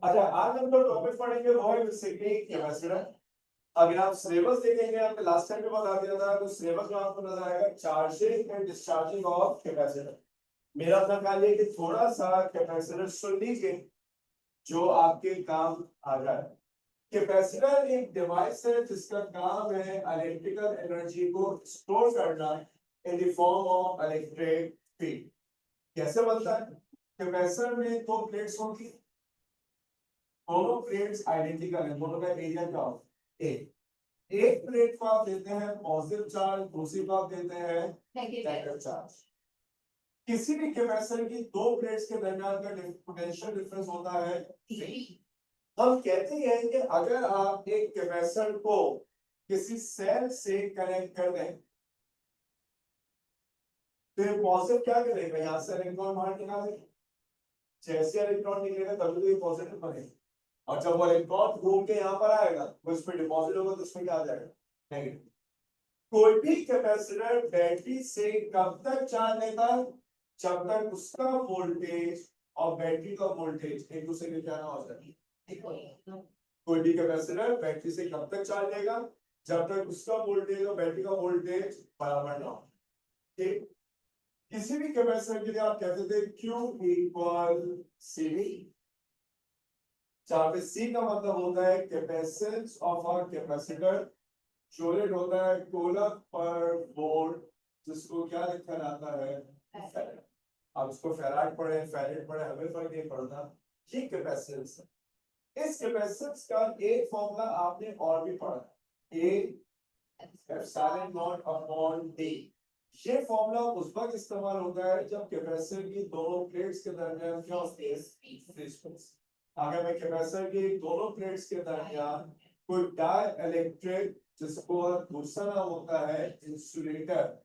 अच्छा, आज हम लोग टॉपिक पढ़ेंगे वो है बेसिकली कैपेसिटर। अगर आप सिलेबस देखेंगे, आपने लास्ट टाइम भी बता दिया था, तो सिलेबस में आपको नजर आएगा charging and discharging of capacitor. मेरा अपना ख्याल है कि थोड़ा सा कैपेसिटर सुन लीजिए जो आपके काम आ जाए। कैपेसिटर एक डिवाइस है जिसका काम है इलेक्ट्रिकल एनर्जी को स्टोर करना in the form of electric field. कैसे बनता है? कैपेसिटर में दो प्लेट्स होती है, दोनों प्लेट्स आइडेंटिकल है, दोनों का एरिया क्या होता है? एक प्लेट को आप देते हैं पॉजिटिव चार्ज, दूसरी को आप देते हैं नेगेटिव चार्ज। किसी भी कैपेसिटर की दो प्लेट्स के दरमियान का पोटेंशियल डिफरेंस होता है V। हम कहते हैं कि अगर आप एक कैपेसिटर को किसी सेल से कनेक्ट कर दें तो ये पॉजिटिव क्या करेगा, यहां से इलेक्ट्रॉन बाहर निकालेगा। जैसे इलेक्ट्रॉन निकलेगा तभी तो ये पॉजिटिव बनेगा, और जब वो इलेक्ट्रॉन घूम के यहाँ पर आएगा वो इसमें डिपॉजिट होगा तो इसमें क्या आ जाएगा? नेगेटिव। कोई भी कैपेसिटर बैटरी से कब तक चार्ज लेता है? जब तक उसका वोल्टेज और बैटरी का वोल्टेज एक दूसरे के क्या ना हो जाए। कोई भी कैपेसिटर बैटरी से कब तक चार्ज लेगा? जब तक उसका वोल्टेज और बैटरी का वोल्टेज बराबर ना हो। ठीक, किसी भी कैपेसिटर के लिए आप कहते थे Q इक्वल CV, जहां पे C का मतलब होता है कैपेसिटेंस ऑफ अ कैपेसिटर, जो होता है कूलम पर वोल्ट, जिसको क्या लिखा जाता है? फैराड। अब इसको फैराड पढ़े फैराड पढ़े हमें फर्क नहीं पड़ता, ये कैपेसिटेंस है। इस कैपेसिटेंस का एक फॉर्मूला आपने और भी पढ़ा, A epsilon not upon D। ये फॉर्मूला उस वक्त इस्तेमाल होता है जब कैपेसिटर की दोनों प्लेट्स के दरमियान क्या होती है? Free space. अगर मैं कैपेसिटर की दोनों प्लेट्स के दरमियान कोई डाई इलेक्ट्रिक, जिसको दूसरा नाम होता है insulator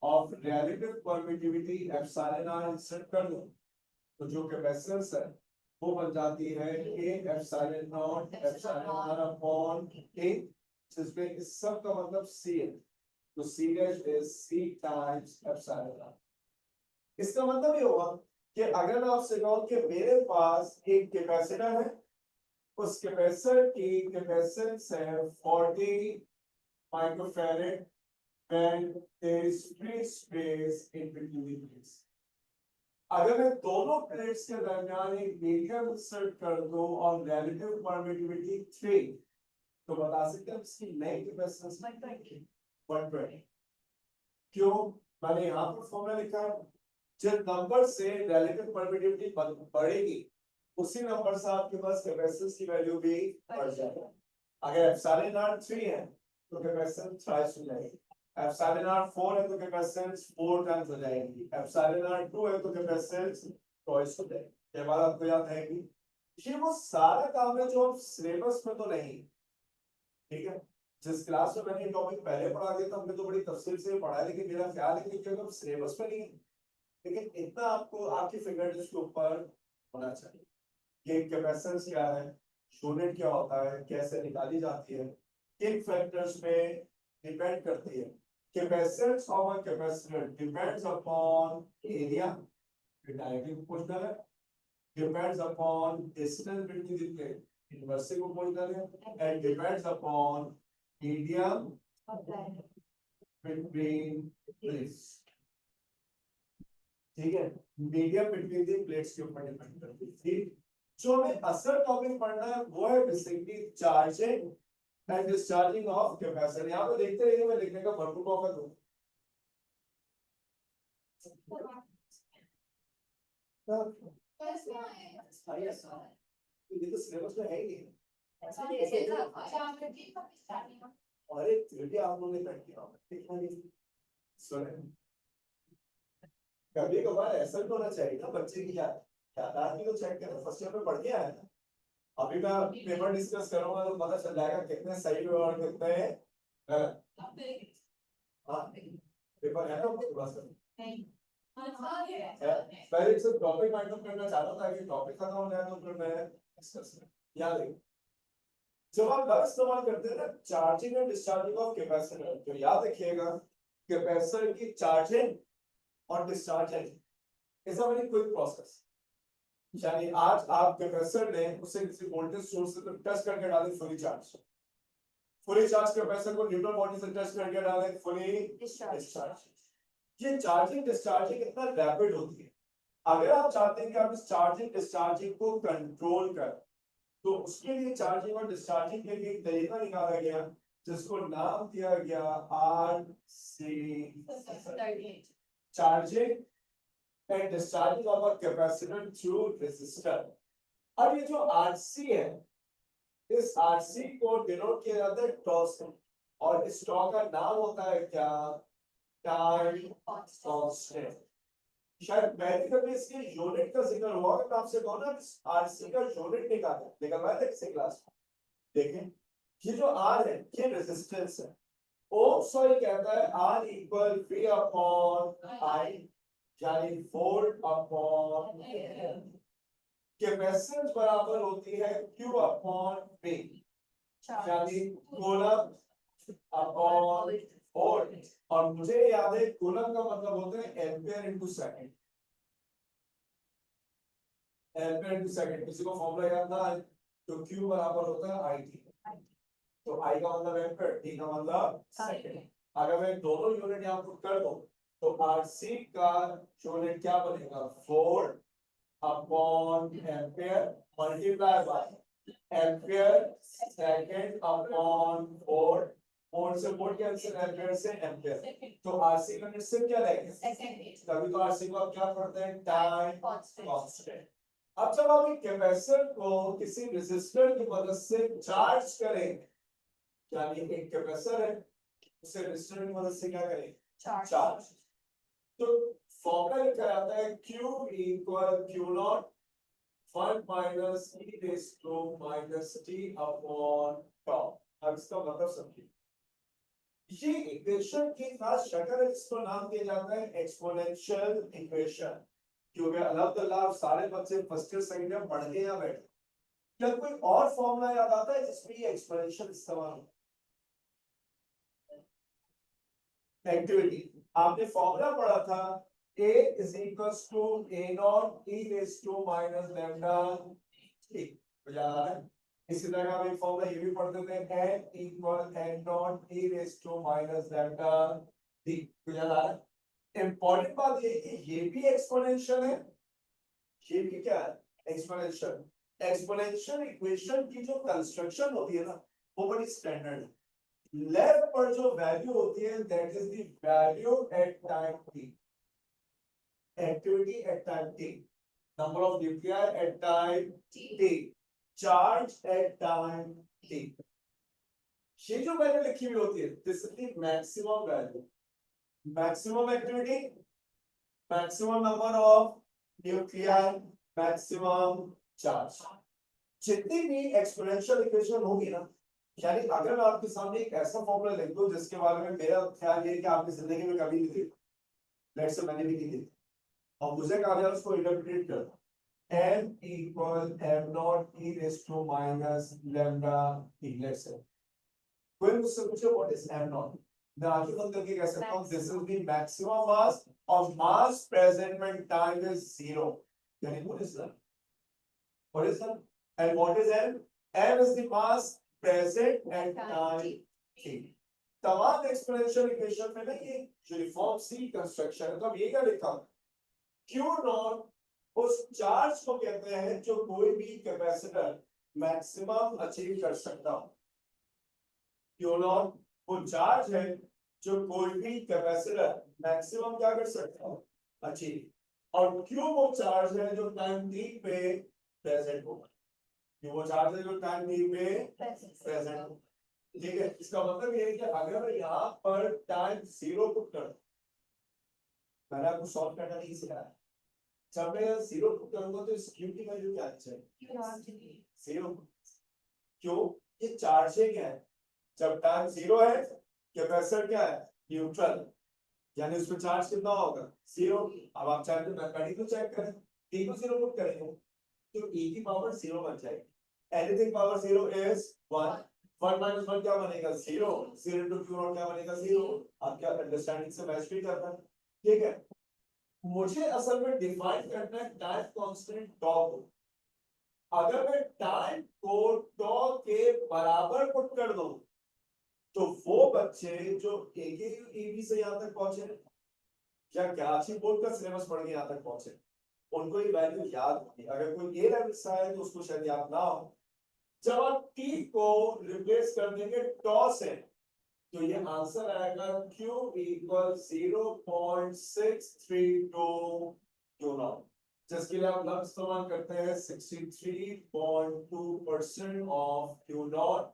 of relative permittivity epsilon R insert कर दूं, तो जो कैपेसिटेंस है वो बन जाती है A epsilon naught epsilon R upon A, जिसमें इस सब का मतलब C है, तो C dash is C times epsilon R. इसका मतलब ये होगा कि अगर मैं आपसे कहूं कि मेरे पास एक कैपेसिटर है, उस कैपेसिटर की कैपेसिटेंस है 40 microfarad, and there is free space in between the plates। अगर मैं दोनों प्लेट्स के दरमियान एक मीडियम इंसर्ट कर दूं और रिलेटिव परमिटिविटी 3, तो बता सकते हैं इसकी नई कैपेसिटेंस 120। क्यों? मैंने यहाँ पर फॉर्मूला लिखा है, जिस नंबर से रिलेटिव परमिटिविटी बढ़ेगी उसी नंबर से आपके पास कैपेसिटेंस की वैल्यू भी बढ़ जाएगी। अगर एप्सिलॉन नॉट 3 है तो कैपेसिटेंस थ्राइस हो जाएगी, एप्सिलॉन नॉट 4 है तो कैपेसिटेंस 4 टाइम्स हो जाएगी, एप्सिलॉन नॉट 2 है तो कैपेसिटेंस ट्वाइस हो जाएगी। ये बात आपको याद है कि ये वो सारा काम है जो सिलेबस में तो नहीं, ठीक है। जिस क्लास में मैंने टॉपिक पहले पढ़ा दिया था हमने तो बड़ी तफसील से पढ़ा है, लेकिन मेरा ख्याल है कि अगर सिलेबस में नहीं है, लेकिन इतना आपको आपकी फिंगरटिप्स के ऊपर होना चाहिए। ये कैपेसिटेंस क्या है, यूनिट क्या होता है, कैसे निकाली जाती है, किन फैक्टर्स पे डिपेंड करती है। Capacitance of a capacitor depends upon area, directly proportional है, depends upon distance between the plate, inversely proportional है, and depends upon medium between plates. ठीक है, मीडियम बिटवीन द प्लेट्स के ऊपर डिपेंड करती है। ठीक, जो हमें असल टॉपिक पढ़ना है वो है basically charging and discharging of capacitor. यहाँ पे देखते रहिए, मैं लिखने का भरपूर मौका दूं। ये तो सिलेबस में है ही नहीं। अरे फिर भी आप लोगों ने कर दिया। सुने, कभी कभार ऐसा भी होना चाहिए ना, बच्चे की याद भी तो चेक करें, फर्स्ट ईयर में पढ़ के आया ना। अभी मैं पेपर डिस्कस करूंगा तो पता चल जाएगा कितने सही हुए और कितने गलत। हाँ, पेपर है ना आपके पास? पहले सिर्फ टॉपिक फाइंड आउट करना चाहता था कि टॉपिक खत्म हो जाए तो फिर मैं डिस्कस करूं। याद है जब आप लफ्ज इस्तेमाल करते हैं ना, charging and discharging of capacitor, तो याद रखिएगा कैपेसिटर की चार्जिंग और discharging is a very quick process. यानी आज आप कैपेसिटर ने उसे किसी वोल्टेज सोर्स से टच करके डाले फुली चार्ज कैपेसिटर को न्यूट्रल बॉडी से टच करके डाले फुली डिस्चार्ज। ये चार्जिंग डिस्चार्जिंग इतना रैपिड होती है। अगर आप चाहते हैं कि आप इस चार्जिंग डिस्चार्जिंग को कंट्रोल कर, तो उसके लिए चार्जिंग और डिस्चार्जिंग के लिए एक तरीका निकाला गया जिसको नाम दिया गया RC, charging and discharging of a capacitor through resistor. अब ये जो आरसी है, इस आरसी को डिनोट किया जाता है टॉ से, और इस टॉ का नाम होता है क्या, टाइम कांस्टेंट। शायद मैंने कभी इसके यूनिट का जिक्र हुआ है, मैं आपसे कहूं ना आरसी का यूनिट निकलवाया था किसी क्लास में। देखें ये जो आर है ये रेजिस्टेंस है। ओम्स लॉ कहता है R equal V upon I, यानी वोल्ट अपॉन कैपेसिटेंस बराबर होती है Q अपॉन V, यानी कूलम अपॉन वोल्ट। और मुझे याद है कूलम का मतलब होता है ampere into second, ampere into second. किसी को फॉर्मूला याद ना आए तो Q बराबर होता है IT। तो I का मतलब एम्पियर, T का मतलब सेकंड। अगर मैं दोनों यूनिट यहां पुट कर दूं तो RC का यूनिट क्या बनेगा, volt upon ampere multiply by ampere second upon volt. Volt से वोल्ट कैंसिल, एम्पियर से एम्पियर। तो आरसी का निश्चित क्या रहेगा, तभी तो आरसी को आप क्या पढ़ते हैं, टाइम कांस्टेंट। अब जब आप एक कैपेसिटर को किसी रेजिस्टर की मदद से चार्ज करें, यानी एक कैपेसिटर है उसे रेजिस्टर की मदद से क्या करें, चार्ज। तो फॉर्मूला लिखा जाता है Q equal Q naught 1 minus e raise to minus t upon tau. अब इसका मतलब समझिए, ये इक्वेशन की खास शक्ल है जिसको नाम दिया जाता है एक्सपोनेंशियल इक्वेशन। क्योंकि अल्हम्दुलिल्लाह सारे बच्चे फर्स्ट ईयर सेकंड ईयर पढ़ के यहाँ बैठे, क्या कोई और फॉर्मूला याद आता है जिसमें ये एक्सपोनेंशियल इस्तेमाल हो, एक्टिविटी आपने फॉर्मूला पढ़ा था a is equals to a naught e raised to minus lambda t, तो याद आ रहा है। इसी तरह आप एक फॉर्मूला ये भी पढ़ते थे n equal n naught e raised to minus lambda t, तो याद आ रहा है। इंपॉर्टेंट बात ये कि ये भी एक्सपोनेंशियल है, ये भी क्या है, एक्सपोनेंशियल। एक्सपोनेंशियल इक्वेशन की जो कंस्ट्रक्शन होती है ना वो बड़ी स्टैंडर्ड है। लेफ्ट पर जो वैल्यू होती है that is the value at time t, activity at time t, number of nuclear at time t, charge at time t। ये जो वैल्यू लिखी हुई होती है this is the maximum value, maximum activity, maximum number of nuclear, maximum charge. जितनी भी exponential equation होगी ना, यानी अगर मैं आपके सामने एक ऐसा फॉर्मूला लिख दूं जिसके बारे में मेरा ख्याल ये है कि आपकी जिंदगी में कभी नहीं देखा, लेट्स से मैंने भी नहीं देखा, और मुझे कहा जाए उसको इंटरप्रेट कर m equal m naught e raise to minus lambda t, let's say कोई मुझसे पूछे व्हाट इज m नॉट, मैं आंखें बंद करके कह सकता हूं this is the maximum mass of mass present when time is 0, यानी what is that, what is that, and what is m, m is the mass present at time t। तमाम exponential equation में ना ये uniform सी construction है। तो अब ये क्या लिखा, Q नॉट उस चार्ज को कहते हैं जो कोई भी कैपेसिटर मैक्सिमम अचीव कर सकता हो। Q नॉट वो चार्ज है जो कोई भी कैपेसिटर मैक्सिमम क्या कर सकता हो, अचीव। और Q वो चार्ज है जो टाइम t पे प्रेजेंट होगा, Q वो चार्ज है जो टाइम t पे प्रेजेंट होगा। ठीक है, इसका मतलब ये है कि अगर मैं यहाँ पर टाइम 0 पुट कर, मैंने आपको सॉल्व करना नहीं सिखाया, जब मैं 0 पुट करूंगा तो इस Q की वैल्यू क्या चाहिए, 0। क्यों, ये चार्जिंग है, जब टाइम 0 है कैपेसिटर क्या है, न्यूट्रल, यानी उसमें चार्ज कितना होगा, 0। अब आप चाहे तो मैथमेटिक को चेक करें, t को 0 पुट करेंगे तो e की पावर 0 बन जाएगी, एनीथिंग पावर 0 इज 1, 1 माइनस 1 क्या बनेगा, 0, 0 इनटू q नॉट क्या बनेगा, 0। आप क्या अंडरस्टैंडिंग से मैच भी कर रहे हैं, ठीक है। मुझे असल में डिफाइन करना है टाइम कांस्टेंट टॉ को। अगर मैं टाइम को टॉ के बराबर पुट कर दूं तो वो बच्चे जो AKU से यहां तक पहुंचे या कराची बोर्ड का सिलेबस पढ़ के यहां तक पहुंचे उनको ये वैल्यू याद होगी। अगर कोई ए लेवल से आए तो उसको शायद याद ना हो। जब आप टी को रिप्लेस कर देंगे टॉ से तो ये आंसर आएगा Q इक्वल 0.632 क्यू नॉट, जिसके लिए आप लफ्ज इस्तेमाल करते हैं 63.2% of Q not.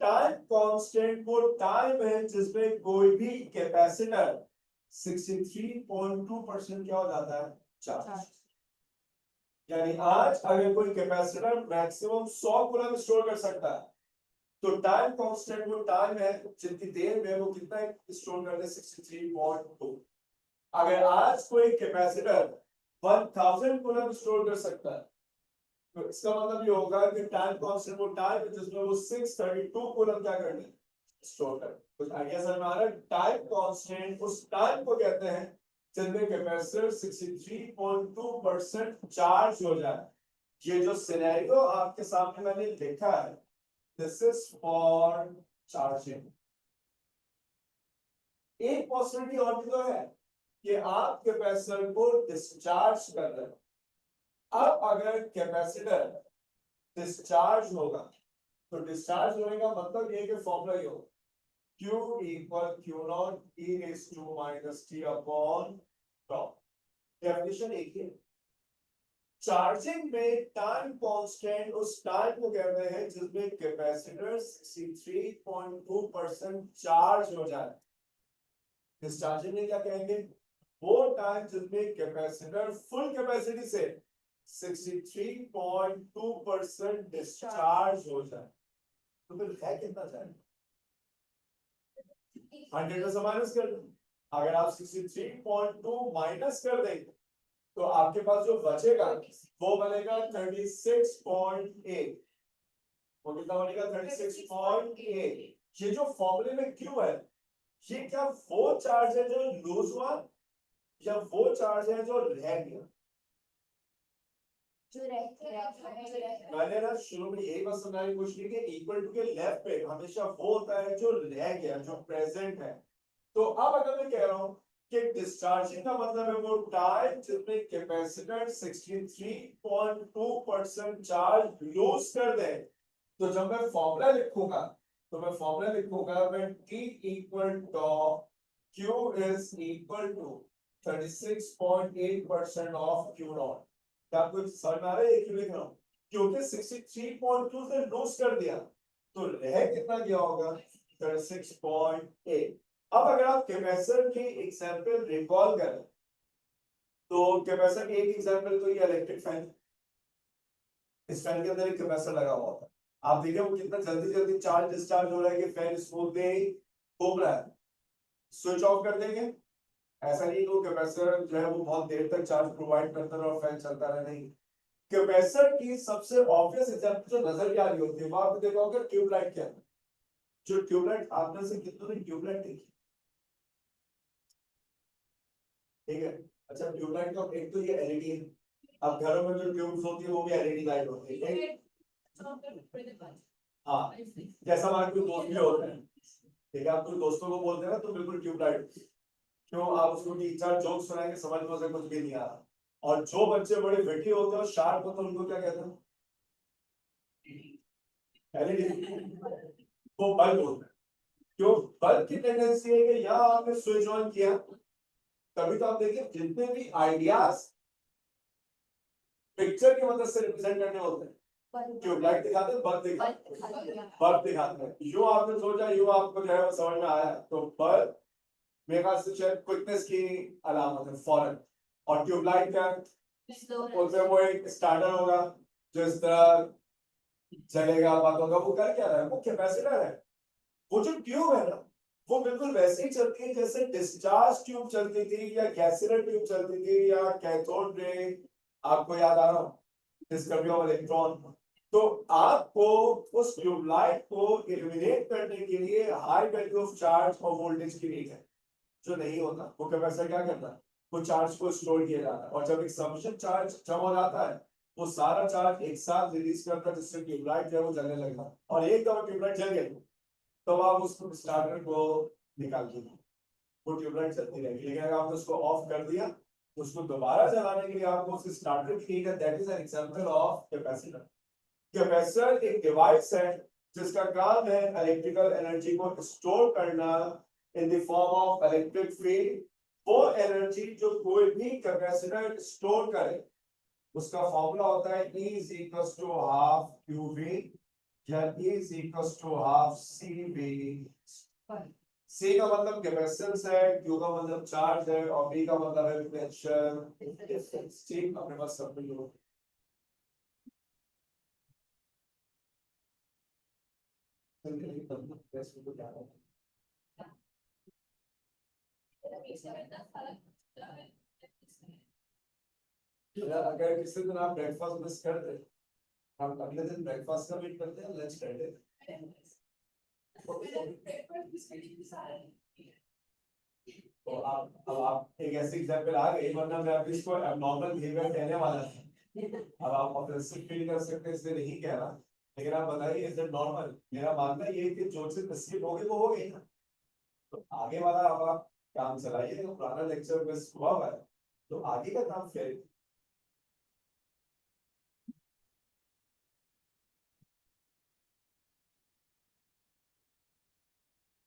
Time constant वो टाइम है जिसमें कोई भी कैपेसिटर 63.2% क्या हो जाता है, चार्ज। यानी आज अगर कोई कैपेसिटर मैक्सिमम 100 कूलम स्टोर कर सकता है तो टाइम कांस्टेंट वो टाइम है जितनी देर में वो कितना स्टोर कर दे, 63.2। अगर आज कोई कैपेसिटर 1000 कूलम स्टोर कर सकता है तो इसका मतलब ये होगा कि टाइम कांस्टेंट वो टाइम है जिसमें वो 632 कूलम क्या करने, स्टोर कर। कुछ आइडिया समझ में आ रहा है? टाइम कांस्टेंट उस टाइम को कहते हैं जिसमें कैपेसिटर 63.2% चार्ज हो जाए। ये जो सिनेरियो आपके सामने मैंने लिखा है दिस इज फॉर चार्जिंग। एक पॉसिबिलिटी और भी तो है कि आप कैपेसिटर को डिस्चार्ज कर रहे हो। अब अगर कैपेसिटर डिस्चार्ज होगा तो डिस्चार्ज होने का मतलब ये कि फॉर्मूला ये हो Q equal Q naught E raise to minus T upon tau. Definition एक ही है। चार्जिंग में टाइम कांस्टेंट उस टाइम को कहते हैं जिसमें कैपेसिटर 63.2% चार्ज हो जाए। डिस्चार्जिंग में क्या कहेंगे, वो टाइम जिसमें कैपेसिटर फुल कैपेसिटी से 63.2% डिस्चार्ज हो जाए। तो फिर है कितना चार्ज, 100 में से माइनस कर दो। अगर आप 63.2 माइनस कर देंगे तो आपके पास जो बचेगा वो बनेगा 36.8। वो कितना बनेगा, 36.8। ये जो फॉर्मूले में क्यू है ये क्या वो चार्ज है जो लूज हुआ या वो चार्ज है जो रह गया? मैंने ना शुरू में यही बात समझाने की कोशिश की कि इक्वल टू के लेफ्ट पे हमेशा वो होता है जो रह गया, जो प्रेजेंट है। तो अब अगर मैं कह रहा हूं कि डिस्चार्जिंग का मतलब है वो टाइम जिसमें कैपेसिटर 63.2% चार्ज लूज कर दे। तो जब मैं फॉर्मूला लिखूंगा तो मैं फॉर्मूला लिखूंगा when T equal to Q is equal to 36.8% of Q naught. क्या आपको समझ में आ रहा है ये क्यों लिख रहा हूं? क्योंकि 63.2 से लूज कर दिया तो रह कितना गया होगा, 36.8। अब अगर आप कैपेसिटर की एग्जांपल रिकॉल करें तो कैपेसिटर की एक एग्जांपल तो ये इलेक्ट्रिक फैन। इस फैन के अंदर एक कैपेसिटर लगा हुआ था। आप देखिए वो कितना जल्दी जल्दी चार्ज डिस्चार्ज हो रहा है कि फैन स्मूथली घूम रहा है। स्विच ऑफ कर देंगे, ऐसा नहीं कि कैपेसिटर जो है वो बहुत देर तक चार्ज प्रोवाइड करता रहे और फैन चलता रहे, नहीं। कैपेसिटर की सबसे ऑब्वियस एग्जांपल जो नजर क्या आ रही होती है वो आपने देखा होगा ट्यूबलाइट के अंदर। जो ट्यूबलाइट आपने से कितनों ने ट्यूबलाइट देखी, ठीक है? अच्छा ट्यूबलाइट का एक तो ये एलईडी है। अब घरों में जो ट्यूब्स होती है वो भी एलईडी लाइट होती है। हाँ, जैसा हमारे कोई दोस्त भी होते हैं, ठीक है, आप कोई दोस्तों को बोलते हैं ना तो बिल्कुल ट्यूबलाइट, क्यों आप उसको 3-4 जोक सुनाएंगे समझ में उसे कुछ भी नहीं आ रहा। और जो बच्चे बड़े विटी होते हैं और शार्प होते हैं उनको क्या कहते हैं, एलईडी, वो बल्ब होता है। क्यों, बल्ब की टेंडेंसी है कि यहाँ आपने स्विच ऑन किया तभी तो आप देखिए जितने भी आइडियाज पिक्चर की मदद से रिप्रेजेंट करने होते हैं, ट्यूबलाइट दिखाते हैं, बल्ब दिखाते हैं। यूं आपने सोचा, यूं आपको जो है वो समझ में आया तो बल्ब मेरे ख्याल से शायद क्विकनेस की अलामत है फौरन। और ट्यूबलाइट का उसमें वो एक स्टार्टर होगा जो इस तरह चलेगा, बात होगा। वो कर क्या रहा है, वो कैपेसिटर है। वो जो ट्यूब है ना वो बिल्कुल वैसे ही चलती है जैसे डिस्चार्ज ट्यूब चलती थी या गैसीलियर ट्यूब चलती थी या कैथोड रे, आपको याद आ रहा हो, डिस्कवरी ऑफ इलेक्ट्रॉन। तो आपको उस ट्यूबलाइट को इल्यूमिनेट करने के लिए हाई वैल्यू ऑफ चार्ज और वोल्टेज की नीड है, जो नहीं होता। वो कैपेसिटर क्या करता है, वो चार्ज को स्टोर किया जाता है और जब एक सफिशिएंट चार्ज जमा हो जाता है वो सारा चार्ज एक साथ रिलीज करता है जिससे ट्यूबलाइट जो है वो जलने लगता है और एक दफा ट्यूबलाइट जल गई तो आप उसको स्टार्टर को निकाल दीजिए वो ट्यूबलाइट चलती रहेगी लेकिन अगर आपने उसको ऑफ कर दिया तो उसको दोबारा चलाने के लिए आपको उसके स्टार्टर की नीड है that is an example of capacitor capacitor एक डिवाइस है जिसका काम है इलेक्ट्रिकल एनर्जी को स्टोर करना in the form of electric field वो एनर्जी जो कोई भी कैपेसिटर स्टोर करे उसका फॉर्मूला होता है E is equals to half QV या E is equals to half CV C का मतलब कैपेसिटेंस है Q का मतलब चार्ज है और V का मतलब है पोटेंशियल ठीक अपने पास सब कुछ हो अगर किसी दिन आप ब्रेकफास्ट मिस कर दे हम अगले दिन ब्रेकफास्ट का वेट करते हैं लंच कर लेते हैं तो आप एक ऐसे एग्जांपल आ गए वरना मैं अभी इसको एबनॉर्मल बिहेवियर कहने वाला था अब आप ऑफेंसिव फील कर सकते हैं इसलिए नहीं कह रहा लेकिन आप बताइए इज इट नॉर्मल मेरा मानना ये है कि जो चीज स्किप होगी वो हो गई ना तो आगे वाला अब आप काम चलाइए तो पुराना लेक्चर मिस हुआ हुआ है तो आगे का काम फिर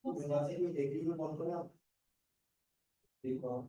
कोई एक ही में कौन करें आप ठीक है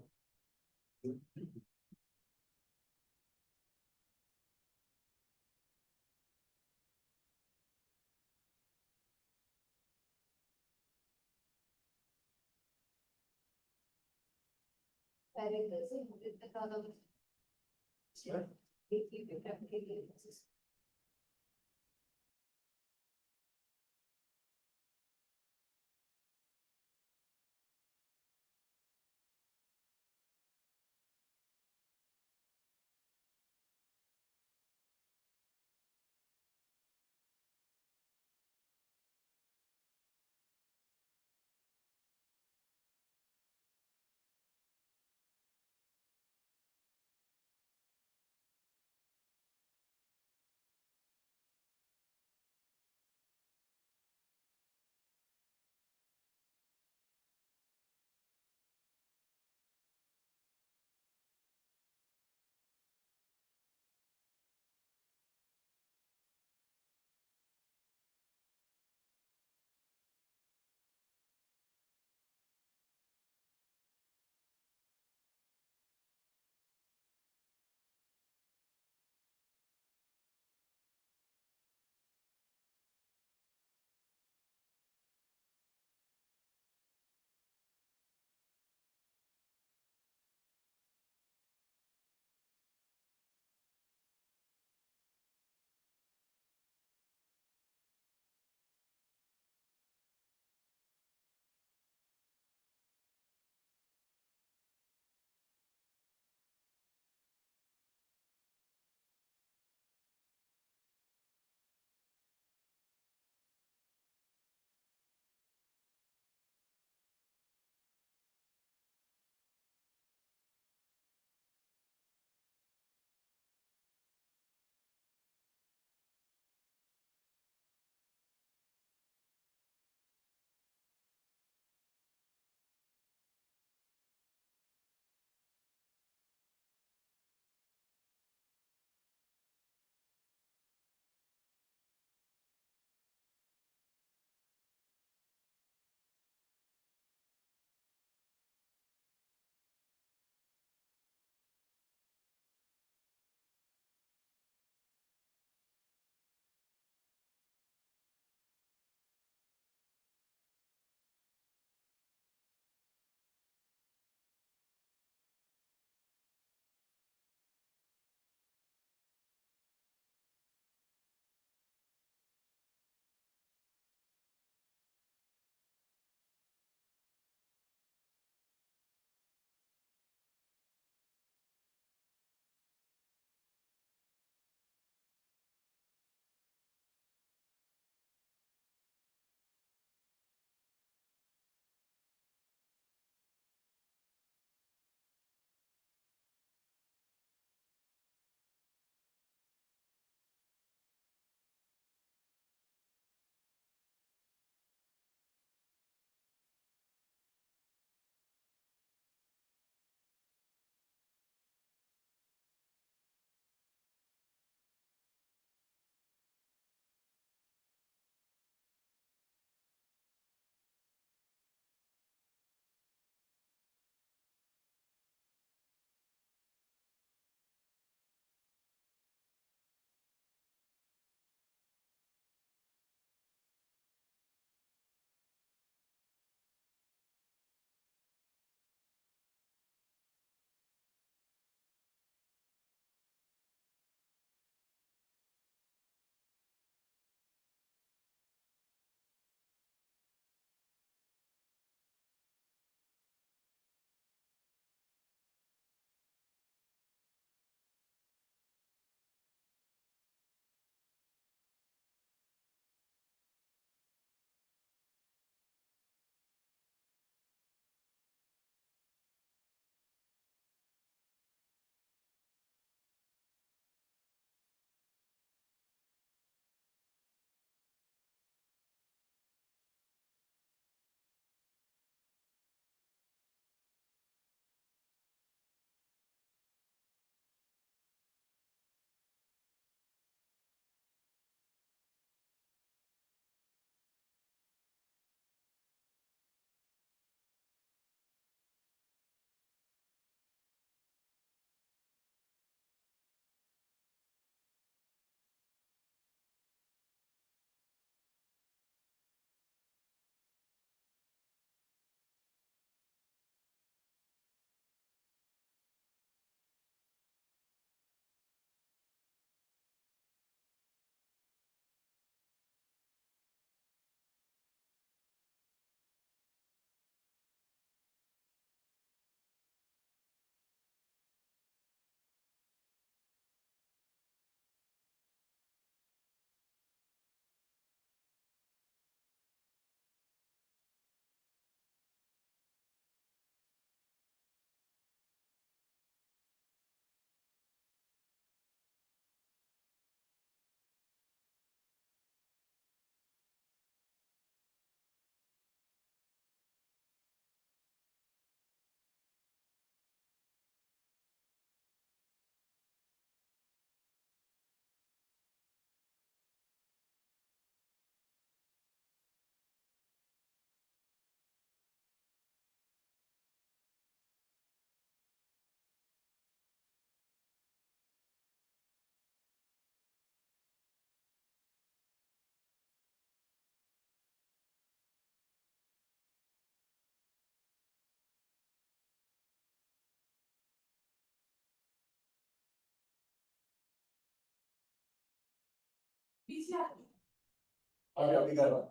अभी कर रहा।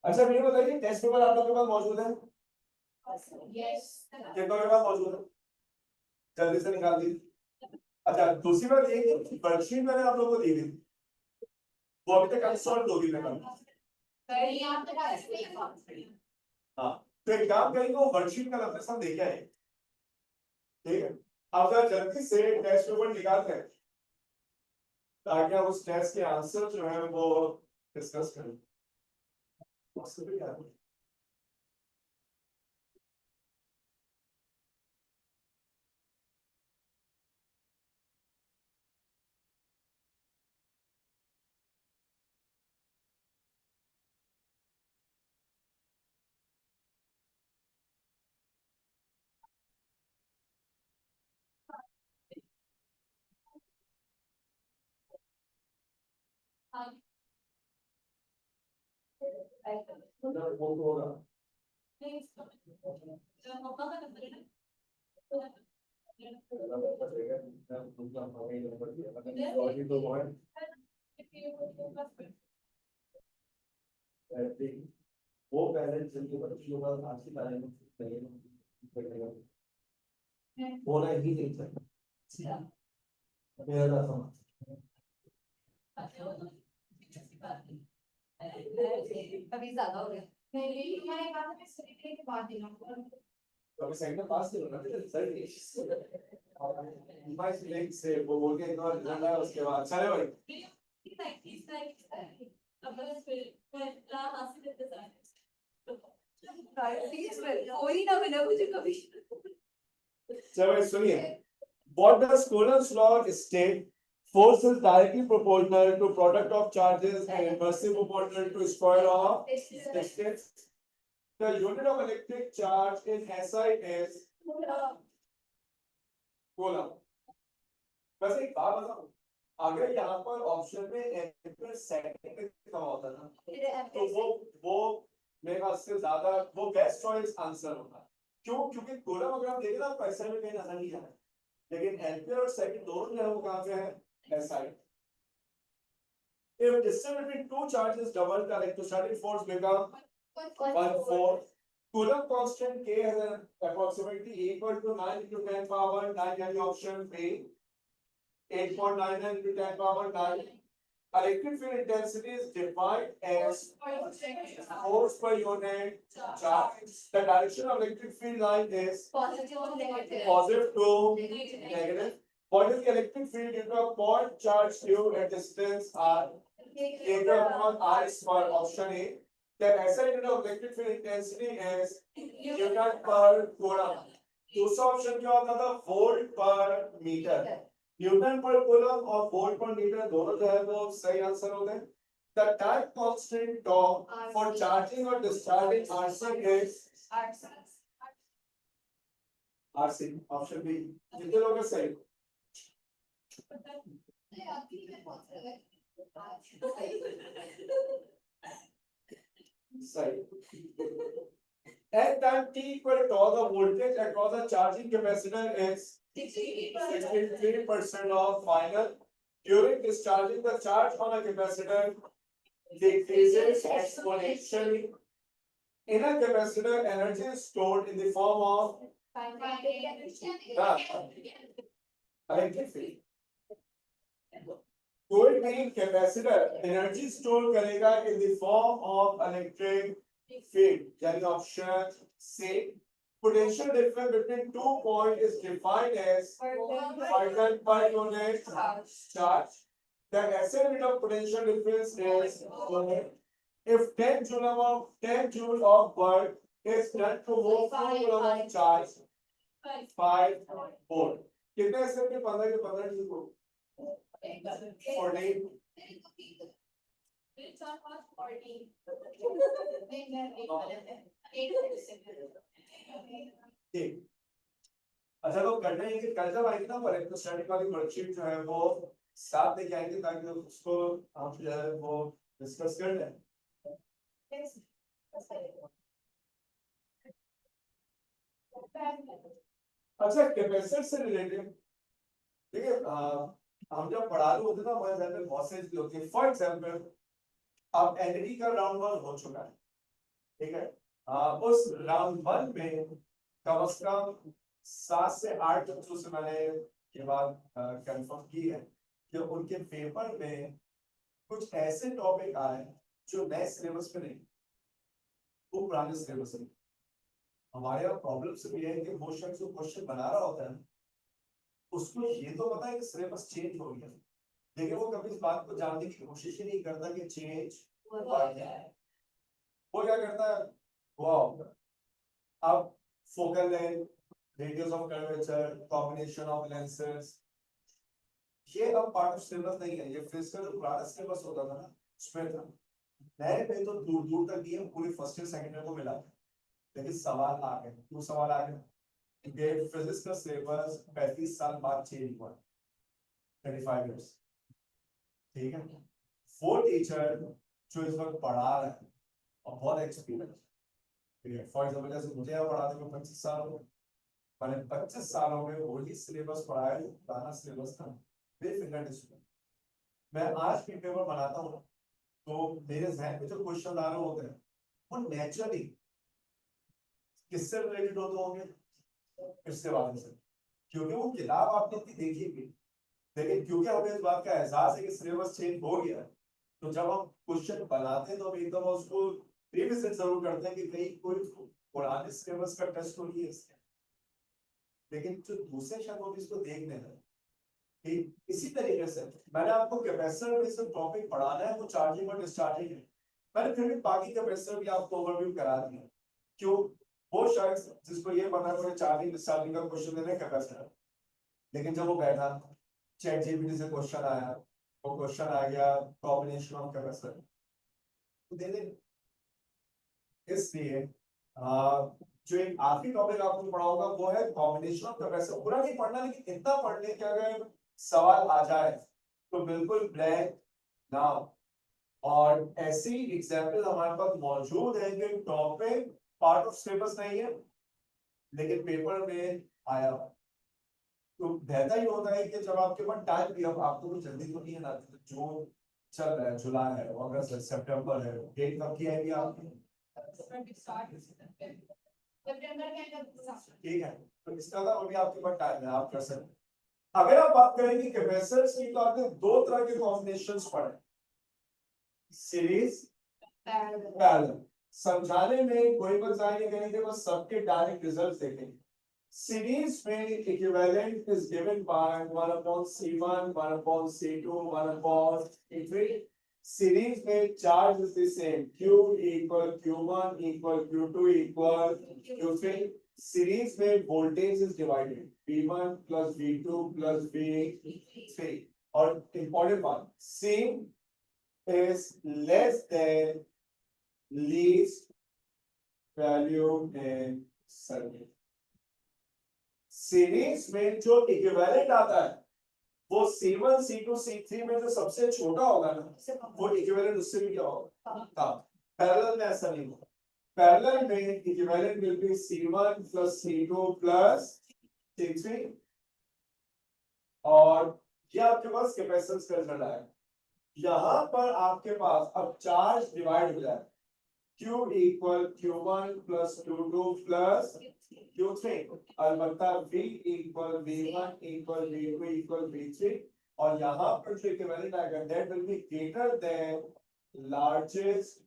अच्छा मुझे बताइए टेस्ट पेपर आप लोग के पास मौजूद है? कितनों के पास मौजूद है? जल्दी से निकाल दीजिए। अच्छा दूसरी बात ये कि वर्कशीट मैंने आप लोगों को दी थी वो अभी तक अनसॉल्व होगी मेरे पास। हाँ तो एक काम करेंगे वो वर्कशीट का लफ्ज हम देखे आए। ठीक है अब जरा जल्दी से टेस्ट पेपर निकालते हैं ताकि हम उस टेस्ट के आंसर जो है वो डिस्कस करें। वो तो होगा। वो पहले जिनके बच्चों का आज की तारीख में बोला ही नहीं था मेरा समझ। अभी ज्यादा हो गया नहीं मैं बात में सही के बाद देना तो अभी सेकंड पास नहीं होना था सर डिवाइस लिंक से वो बोल के इग्नोर कर रहा है उसके बाद चले भाई कोई ना मिला मुझे कभी। चलो भाई सुनिए what does Coulomb's law state force is directly proportional to product of charges and inversely proportional to square of distance. The unit of electric charge in SI is Coulomb. वैसे एक बात बताऊं अगर यहाँ पर ऑप्शन में एम्पीयर सेकंड लिखा होता ना तो वो मेरे ख्याल से ज्यादा वो बेस्ट चॉइस आंसर होता। क्यों? क्योंकि कूलम अगर आप देखें ना आपको SI में कहीं नजर नहीं आ रहा लेकिन एम्पीयर और सेकंड दोनों जो है वो कहाँ पे है SI। If distance between two charges double, the electrostatic force become 1/4. Coulomb constant K has an approximately equal to 9 into 10 power 9 यानी option B 8.99 into 10 power 9. Electric field intensity is defined as force per unit charge. The direction of electric field line is positive to negative. What is the electric field due to a point charge due at distance r? Area upon r square option A. The SI unit of electric field intensity is Newton per coulomb. दूसरा option क्या होता था? Volt पर metre. Newton पर coulomb और volt पर metre दोनों जो है वो सही आंसर होते हैं। The time constant tau for charging or discharging RC is RC option B। कितने लोग हैं सही? सही। At time t equal to tau, the voltage across the charging capacitor is 63% of final. During discharging, the charge on a capacitor decreases exponentially. In a capacitor, energy is stored in the form of electric field. कोई भी capacitor energy store करेगा in the form of electric field यानी option C. Potential difference between 2 points is defined as Newton per unit charge. The SI unit of potential difference is if 10 joule of work is done to move 2 coulomb of charge 5 volt. कितने SI के 15 के 15 ठीक हो? 14 ठीक। अच्छा तो करना है कि कल जब आएगी ना पर इलेक्ट्रोस्टैटिक वाली वर्कशीट जो है वो साथ लेके आएंगे ताकि उसको आप जो है वो डिस्कस कर लें। अच्छा कैपेसिटर से रिलेटेड देखिए हम जब पढ़ा रहे होते ना हमारे ध्यान में बहुत सारी चीजें होती है फॉर एग्जाम्पल अब एनडी का राउंड वन हो चुका है ठीक है उस राउंड वन में कम से कम 7 से 8 बच्चों से मैंने ये बात कंफर्म की है कि उनके पेपर में कुछ ऐसे टॉपिक आए जो नए सिलेबस में नहीं वो पुराने सिलेबस में हमारे यहाँ प्रॉब्लम से भी है कि वो शख्स जो क्वेश्चन बना रहा होता है उसको ये तो पता है कि सिलेबस चेंज हो गया लेकिन वो कभी इस बात को जानने की कोशिश ही नहीं करता कि चेंज हुआ क्या है वो क्या करता है वाह अब focal length radius of curvature combination of lenses ये अब पार्ट ऑफ सिलेबस नहीं है ये फिजिकल जो पुराना सिलेबस होता था ना उसमें था नए पे तो दूर दूर तक दिए पूरे फर्स्ट ईयर सेकंड ईयर को मिला लेकिन सवाल आ गए क्यों सवाल आ गए कि फिजिक्स का सिलेबस 35 साल बाद चेंज हुआ 35 इयर्स ठीक है वो टीचर जो इस वक्त पढ़ा रहा है और बहुत एक्सपीरियंस ठीक है फॉर एग्जाम्पल जैसे मुझे यहाँ पढ़ाते हुए 25 साल हो मैंने 25 सालों में वही सिलेबस पढ़ाया जो पुराना सिलेबस था बेफिक्र डिस्प्ले मैं आज भी पेपर बनाता हूँ तो मेरे जहन में जो क्वेश्चन आ रहे होते हैं वो नेचुरली किससे रिलेटेड होते होंगे इसके बारे में क्योंकि वो किताब आपने इतनी देखी भी लेकिन क्योंकि हमें इस बात का एहसास है कि सिलेबस चेंज हो गया तो जब हम क्वेश्चन बनाते हैं तो हम एकदम उसको रिविजिट जरूर करते हैं कि कहीं कोई पुराने सिलेबस का टेस्ट तो नहीं है इसके लेकिन जो दूसरे शब्द होते इसको देखने हैं कि इसी तरीके से मैंने आपको कैपेसिटर में से टॉपिक पढ़ाना है वो चार्जिंग और डिस्चार्जिंग है मैंने फिर भी बाकी कैपेसिटर भी आपको ओवरव्यू करा दिया क्यों वो शख्स जिसको ये पता है चार्जिंग डिस्चार्जिंग का क्वेश्चन देना है कैपेसिटर लेकिन जब वो बैठा चैट जीपीटी से क्वेश्चन आया वो क्वेश्चन आ गया कॉम्बिनेशन ऑफ कैपेसिटर तो दे दे इसलिए जो एक आखिरी टॉपिक आपको पढ़ाऊंगा वो है कॉम्बिनेशन ऑफ कैपेसिटर पूरा नहीं पढ़ना लेकिन इतना पढ़ ले कि अगर सवाल आ जाए तो बिल्कुल ब्लैंक ना और ऐसी एग्जाम्पल हमारे पास मौजूद है कि टॉपिक पार्ट ऑफ सिलेबस नहीं है लेकिन पेपर में आया तो बेहतर ये होता है कि जब आपके पास टाइम भी अब आपको तो जल्दी तो नहीं है ना जो चल रहा है जुलाई है अगस्त है सितंबर है डेट कब की आएगी आपकी ठीक है तो इसका था अभी आपके पास टाइम है आप कर सकते अगर आप बात करेंगे कैपेसिटर्स की तो आपने दो तरह के कॉम्बिनेशंस पढ़े सीरीज पैरेलल समझाने में कोई बजाय नहीं करेंगे बस सबके डायरेक्ट रिजल्ट देखेंगे series में equivalent is given by 1 upon C1, 1 upon C2, 1 upon C3. Series में charge is the same. Q equal Q1 equal Q2 equal Q3. Series में voltage is divided. V1 plus V2 plus V3. और important one, C is less than least value in circuit. Series में जो equivalent आता है वो C1 C2 C3 में जो सबसे छोटा होगा ना वो इक्विवेलेंट उससे भी क्या होगा पैरेलल में ऐसा नहीं होगा पैरेलल में equivalent will be C1 plus C2 plus C3 और ये आपके पास कैपेसिटेंस का रिजल्ट आएगा यहां पर आपके पास अब चार्ज डिवाइड हो जाए Q equal Q1 plus Q2 plus Q3 अलबत्ता V equal V1 equal V2 equal V3 और यहाँ पर जो इक्विवेलेंट आएगा that will be greater than largest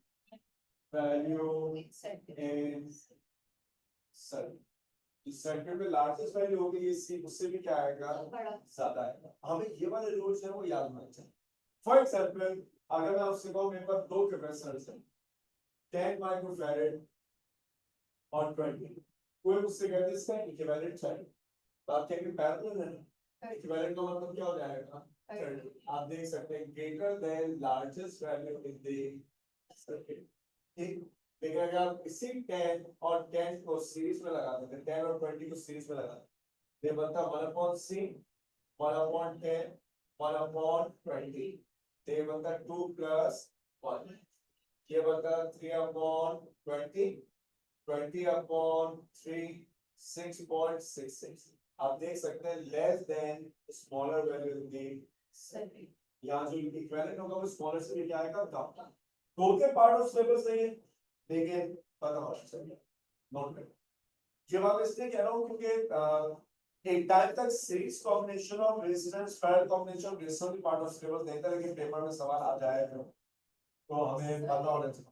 value in circuit इस सर्किट में लार्जेस्ट वैल्यू होगी इससे उससे भी क्या आएगा ज्यादा आएगा हमें ये वाले रूल्स हैं वो याद होना चाहिए फॉर एग्जांपल अगर मैं आपसे कहूँ मेरे पास दो कैपेसिटर्स हैं 10 माइक्रोफैरड और 20 कोई मुझसे कहते हैं इसका इक्विवेलेंट चाहिए तो आप कहेंगे पैरेलल है इक्विवेलेंट का मतलब क्या हो जाएगा आप देख सकते हैं greater than largest value in the circuit ठीक लेकिन अगर आप इसी 10 और 10 को सीरीज में लगा देते हैं 10 और 20 को सीरीज में लगा देते हैं ये बनता 1/C 1/10 1/20 तो ये बनता 2 plus 1 ये बनता 3/20 20/3 6.66 आप देख सकते हैं लेस देन स्मॉलर वैल्यू होगी, यहाँ जो इक्विवेलेंट होगा वो स्मॉलर से भी क्या आएगा कम। दो के पार्ट ऑफ स्टेबल सही है, लेकिन पता होना चाहिए नोट करें। ये बात इसलिए कह रहा हूँ क्योंकि एक टाइम तक series combination of resistance parallel combination of resistance भी पार्ट ऑफ स्टेबल देता है, लेकिन पेपर में सवाल आ जाएगा तो हमें पता होना चाहिए।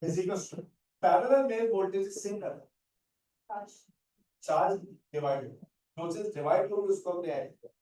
फिजिकल पैरेलल में वोल्टेज सिंगल चार्ज डिवाइडेड, जो चीज डिवाइड होगी उसको हमने ऐड किया।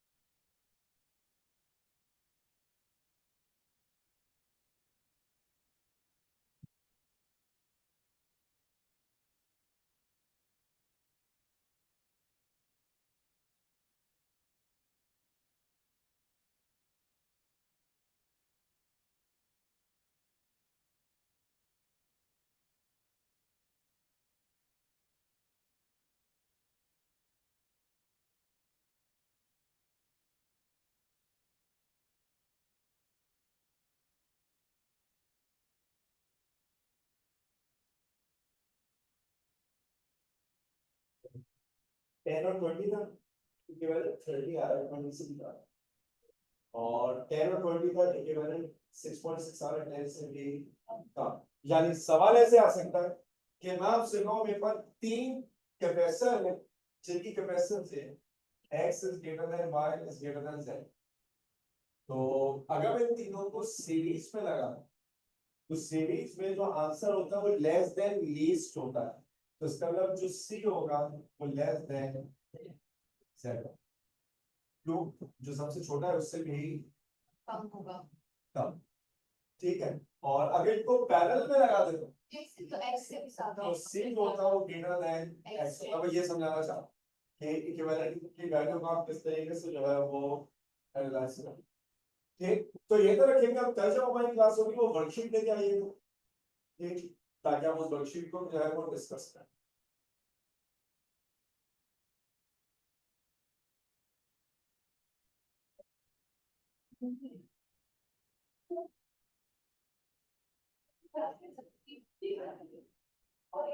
टेन और 20 था, केवल 30 आ रहा है, 20 से भी आ रहा है। और 10 और 20 का इक्विवेलेंट 6.6 आ रहा है, 10 से भी कम। यानी सवाल ऐसे आ सकता है कि मैं आपसे कहूं मेरे पास तीन कैपेसिटर है जिनकी कैपेसिटेंस है x is greater than y is greater than z। तो अगर मैं इन तीनों को सीरीज में लगा तो सीरीज में जो आंसर होता है वो लेस देन लीस्ट होता है, तो इसका मतलब जो सी होगा वो लेस देन z, जो सबसे छोटा है उससे भी कम होगा। कम। ठीक है, और अगर इनको पैरेलल में लगा दे तो x से भी ज्यादा तो सी जो होता है वो ग्रेटर देन x। अब ये समझाना चाहूँ कि इक्विवेलेंट की वैल्यू को आप किस तरीके से जो है वो एनालाइज करें। ठीक, तो ये तो रखेंगे। अब कल जब हमारी क्लास होगी वो वर्कशीट लेके आइएगा, ठीक, ताकि हम उस वर्कशीट को जो है वो डिस्कस करें। और